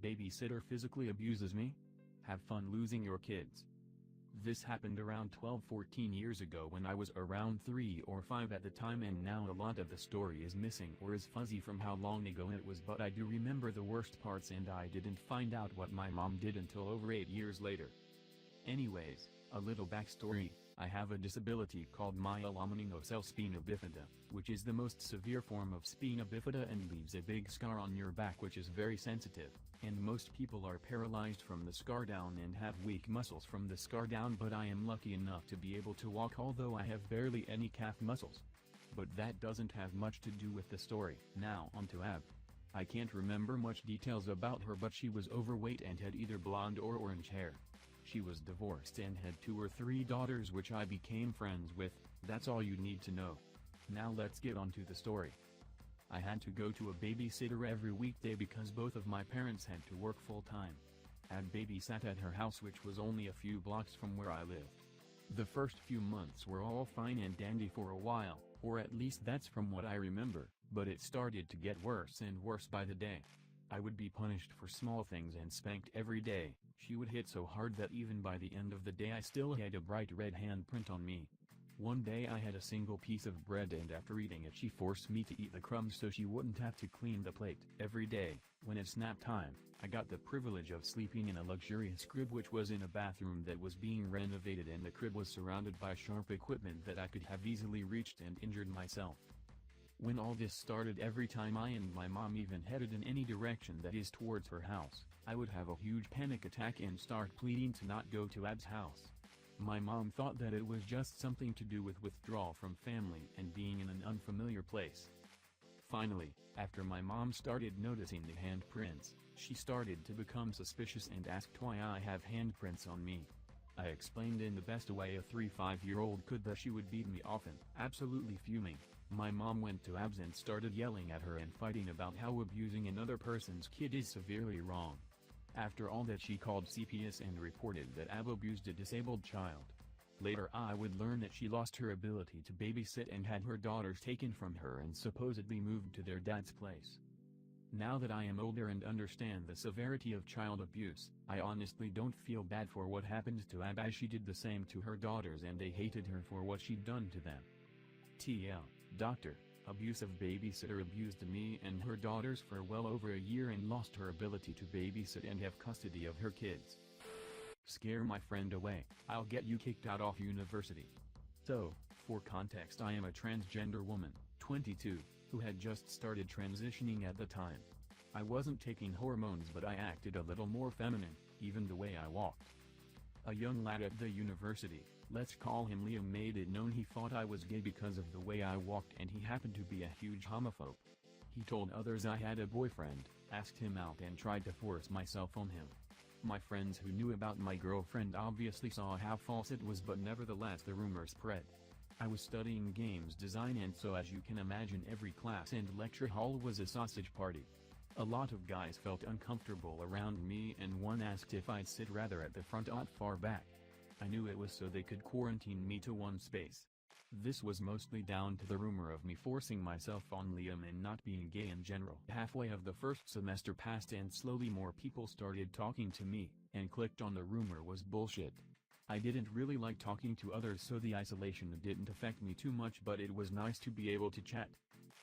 Babysitter physically abuses me? Have fun losing your kids. This happened around 12-14 years ago when I was around 3 or 5 at the time, and now a lot of the story is missing or is fuzzy from how long ago it was, but I do remember the worst parts, and I didn't find out what my mom did until over 8 years later. Anyways, a little backstory. I have a disability called myelomeningocele spina bifida, which is the most severe form of spina bifida and leaves a big scar on your back which is very sensitive, and most people are paralyzed from the scar down and have weak muscles from the scar down, but I am lucky enough to be able to walk, although I have barely any calf muscles. But that doesn't have much to do with the story. Now on to Ab. I can't remember much details about her, but she was overweight and had either blonde or orange hair. She was divorced and had 2 or 3 daughters which I became friends with. That's all you need to know. Now let's get on to the story. I had to go to a babysitter every weekday because both of my parents had to work full-time. Ab babysat at her house, which was only a few blocks from where I lived. The first few months were all fine and dandy for a while, or at least that's from what I remember, but it started to get worse and worse by the day. I would be punished for small things and spanked every day. She would hit so hard that even by the end of the day I still had a bright red handprint on me. One day I had a single piece of bread, and after eating it she forced me to eat the crumbs so she wouldn't have to clean the plate. Every day, when it's nap time, I got the privilege of sleeping in a luxurious crib which was in a bathroom that was being renovated, and the crib was surrounded by sharp equipment that I could have easily reached and injured myself. When all this started, every time I and my mom even headed in any direction that is towards her house, I would have a huge panic attack and start pleading to not go to Ab's house. My mom thought that it was just something to do with withdrawal from family and being in an unfamiliar place. Finally, after my mom started noticing the handprints, she started to become suspicious and asked why I have handprints on me. I explained in the best way a 3-5-year-old could that she would beat me often. Absolutely fuming, my mom went to Abs and started yelling at her and fighting about how abusing another person's kid is severely wrong. After all that, she called CPS and reported that Ab abused a disabled child. Later I would learn that she lost her ability to babysit and had her daughters taken from her and supposedly moved to their dad's place. Now that I am older and understand the severity of child abuse, I honestly don't feel bad for what happened to Ab, as she did the same to her daughters and they hated her for what she'd done to them. TL, Doctor, abusive babysitter abused me and her daughters for well over a year and lost her ability to babysit and have custody of her kids. Scare my friend away, I'll get you kicked out of university. So, for context, I am a transgender woman, 22, who had just started transitioning at the time. I wasn't taking hormones, but I acted a little more feminine, even the way I walked. A young lad at the university, let's call him Liam, made it known he thought I was gay because of the way I walked, and he happened to be a huge homophobe. He told others I had a boyfriend, asked him out and tried to force myself on him. My friends who knew about my girlfriend obviously saw how false it was, but nevertheless the rumor spread. I was studying games design, and so as you can imagine, every class and lecture hall was a sausage party. A lot of guys felt uncomfortable around me and one asked if I'd sit rather at the front or far back. I knew it was so they could quarantine me to one space. This was mostly down to the rumor of me forcing myself on Liam and not being gay in general. Halfway of the first semester passed and slowly more people started talking to me, and clicked on the rumor was bullshit. I didn't really like talking to others, so the isolation didn't affect me too much, but it was nice to be able to chat.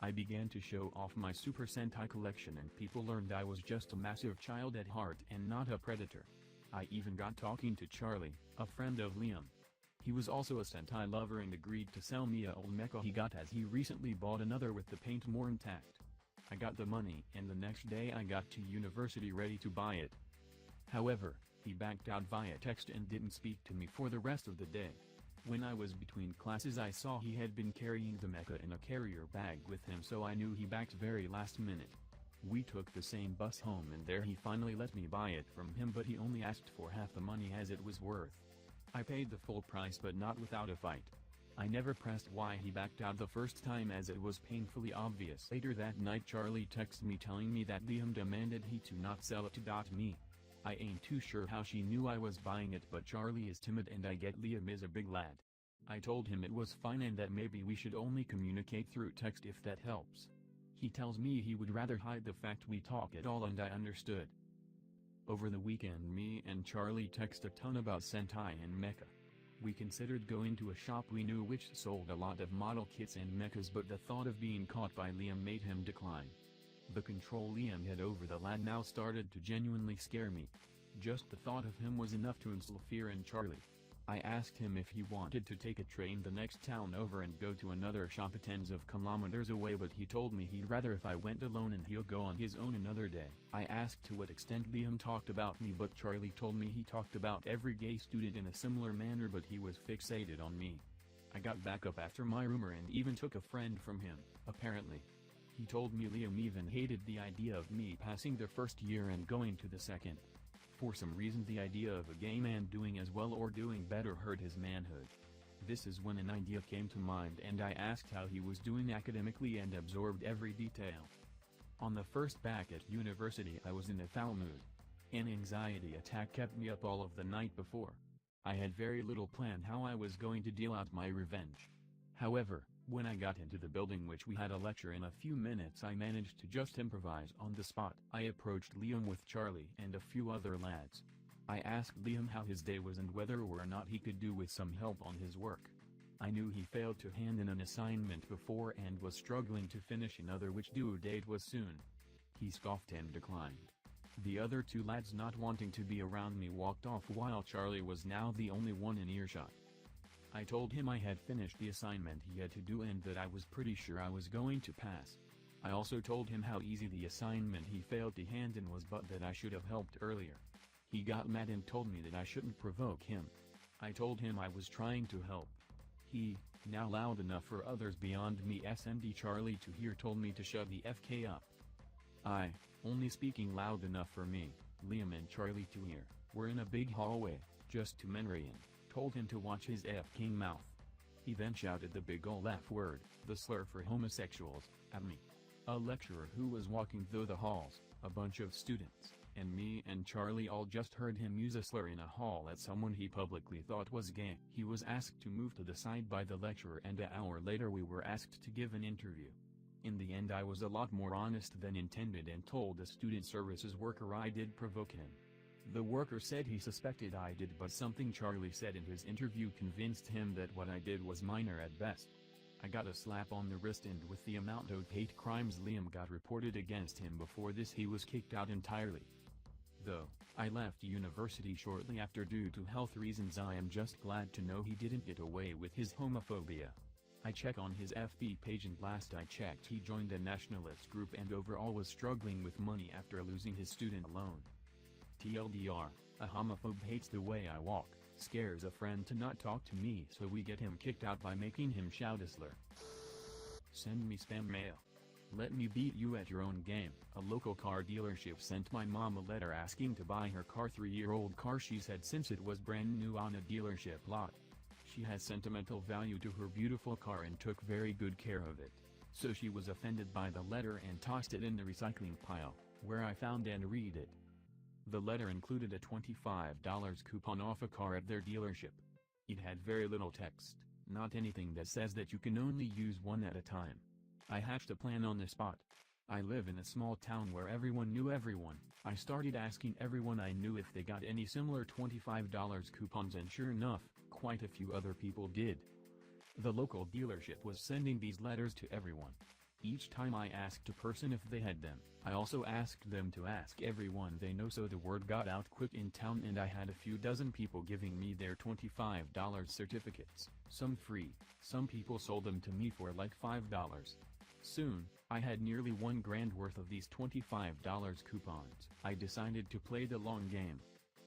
I began to show off my Super Sentai collection and people learned I was just a massive child at heart and not a predator. I even got talking to Charlie, a friend of Liam. He was also a Sentai lover and agreed to sell me a old mecha he got, as he recently bought another with the paint more intact. I got the money and the next day I got to university ready to buy it. However, he backed out via text and didn't speak to me for the rest of the day. When I was between classes I saw he had been carrying the mecha in a carrier bag with him, so I knew he backed very last minute. We took the same bus home and there he finally let me buy it from him, but he only asked for half the money as it was worth. I paid the full price, but not without a fight. I never pressed why he backed out the first time, as it was painfully obvious. Later that night Charlie texted me telling me that Liam demanded he to not sell it to me. I ain't too sure how she knew I was buying it, but Charlie is timid and I get Liam is a big lad. I told him it was fine and that maybe we should only communicate through text if that helps. He tells me he would rather hide the fact we talk at all, and I understood. Over the weekend me and Charlie text a ton about Sentai and Mecha. We considered going to a shop we knew which sold a lot of model kits and mechas, but the thought of being caught by Liam made him decline. The control Liam had over the lad now started to genuinely scare me. Just the thought of him was enough to instill fear in Charlie. I asked him if he wanted to take a train the next town over and go to another shop tens of kilometers away, but he told me he'd rather if I went alone and he'll go on his own another day. I asked to what extent Liam talked about me, but Charlie told me he talked about every gay student in a similar manner, but he was fixated on me. I got back up after my rumor and even took a friend from him, apparently. He told me Liam even hated the idea of me passing the first year and going to the second. For some reason the idea of a gay man doing as well or doing better hurt his manhood. This is when an idea came to mind and I asked how he was doing academically and absorbed every detail. On the first back at university I was in a foul mood. An anxiety attack kept me up all of the night before. I had very little plan how I was going to deal out my revenge. However, when I got into the building which we had a lecture in a few minutes, I managed to just improvise on the spot. I approached Liam with Charlie and a few other lads. I asked Liam how his day was and whether or not he could do with some help on his work. I knew he failed to hand in an assignment before and was struggling to finish another which due date was soon. He scoffed and declined. The other two lads, not wanting to be around me, walked off while Charlie was now the only one in earshot. I told him I had finished the assignment he had to do and that I was pretty sure I was going to pass. I also told him how easy the assignment he failed to hand in was, but that I should have helped earlier. He got mad and told me that I shouldn't provoke him. I told him I was trying to help. He, now loud enough for others beyond me and Charlie to hear, told me to shut the FK up. I, only speaking loud enough for me, Liam and Charlie to hear, were in a big hallway, just two men in. Told him to watch his F-king mouth. He then shouted the big ol' F word, the slur for homosexuals, at me. A lecturer who was walking through the halls, a bunch of students, and me and Charlie all just heard him use a slur in a hall at someone he publicly thought was gay. He was asked to move to the side by the lecturer, and an hour later we were asked to give an interview. In the end I was a lot more honest than intended and told a student services worker I did provoke him. The worker said he suspected I did, but something Charlie said in his interview convinced him that what I did was minor at best. I got a slap on the wrist, and with the amount of hate crimes Liam got reported against him before this, he was kicked out entirely. Though, I left university shortly after due to health reasons. I am just glad to know he didn't get away with his homophobia. I check on his FB page, and last I checked he joined a nationalist group and overall was struggling with money after losing his student loan. TLDR, a homophobe hates the way I walk, scares a friend to not talk to me, so we get him kicked out by making him shout a slur. Send me spam mail. Let me beat you at your own game. A local car dealership sent my mom a letter asking to buy her car, 3-year-old car she said, since it was brand new on a dealership lot. She has sentimental value to her beautiful car and took very good care of it. So she was offended by the letter and tossed it in the recycling pile, where I found and read it. The letter included a $25 coupon off a car at their dealership. It had very little text, not anything that says that you can only use one at a time. I hatched a plan on the spot. I live in a small town where everyone knew everyone. I started asking everyone I knew if they got any similar $25 coupons, and sure enough, quite a few other people did. The local dealership was sending these letters to everyone. Each time I asked a person if they had them, I also asked them to ask everyone they know, so the word got out quick in town, and I had a few dozen people giving me their $25 certificates, some free, some people sold them to me for like $5. Soon, I had nearly $1,000 worth of these $25 coupons. I decided to play the long game.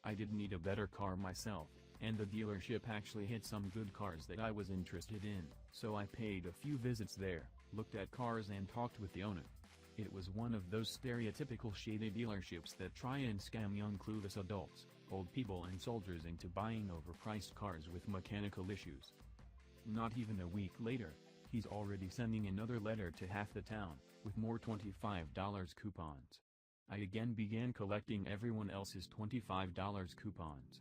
I did need a better car myself, and the dealership actually had some good cars that I was interested in, so I paid a few visits there, looked at cars and talked with the owner. It was one of those stereotypical shady dealerships that try and scam young clueless adults, old people and soldiers into buying overpriced cars with mechanical issues. Not even a week later, he's already sending another letter to half the town, with more $25 coupons. I again began collecting everyone else's $25 coupons.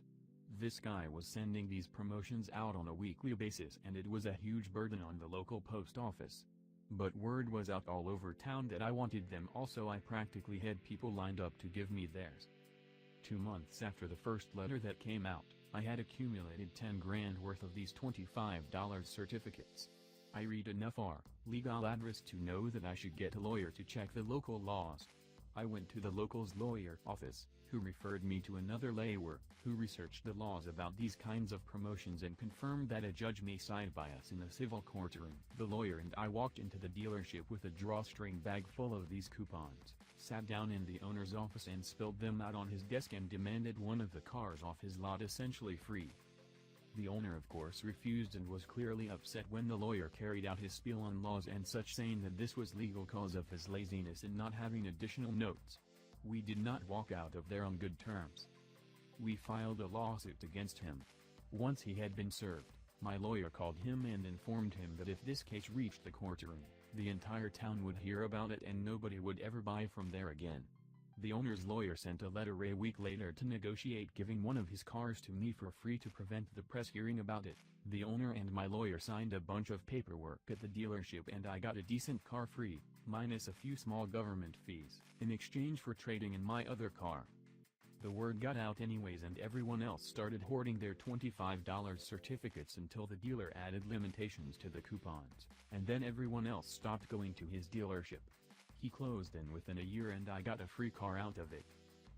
This guy was sending these promotions out on a weekly basis, and it was a huge burden on the local post office. But word was out all over town that I wanted them all, so I practically had people lined up to give me theirs. 2 months after the first letter that came out, I had accumulated 10 grand worth of these $25 certificates. I read enough legal address to know that I should get a lawyer to check the local laws. I went to the local's lawyer office, who referred me to another lawyer, who researched the laws about these kinds of promotions and confirmed that a judge may side by us in a civil courtroom. The lawyer and I walked into the dealership with a drawstring bag full of these coupons, sat down in the owner's office and spilled them out on his desk and demanded one of the cars off his lot essentially free. The owner of course refused and was clearly upset when the lawyer carried out his spiel on laws and such, saying that this was legal cause of his laziness in not having additional notes. We did not walk out of there on good terms. We filed a lawsuit against him. Once he had been served, my lawyer called him and informed him that if this case reached the courtroom, the entire town would hear about it and nobody would ever buy from there again. The owner's lawyer sent a letter a week later to negotiate giving one of his cars to me for free to prevent the press hearing about it. The owner and my lawyer signed a bunch of paperwork at the dealership and I got a decent car free, minus a few small government fees, in exchange for trading in my other car. The word got out anyways and everyone else started hoarding their $25 certificates until the dealer added limitations to the coupons, and then everyone else stopped going to his dealership. He closed in within a year and I got a free car out of it.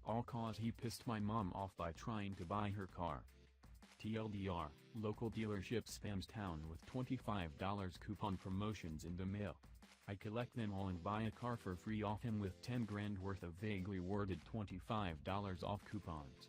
All cause he pissed my mom off by trying to buy her car. TLDR, local dealership spams town with $25 coupon promotions in the mail. I collect them all and buy a car for free off him with 10 grand worth of vaguely worded $25 off coupons.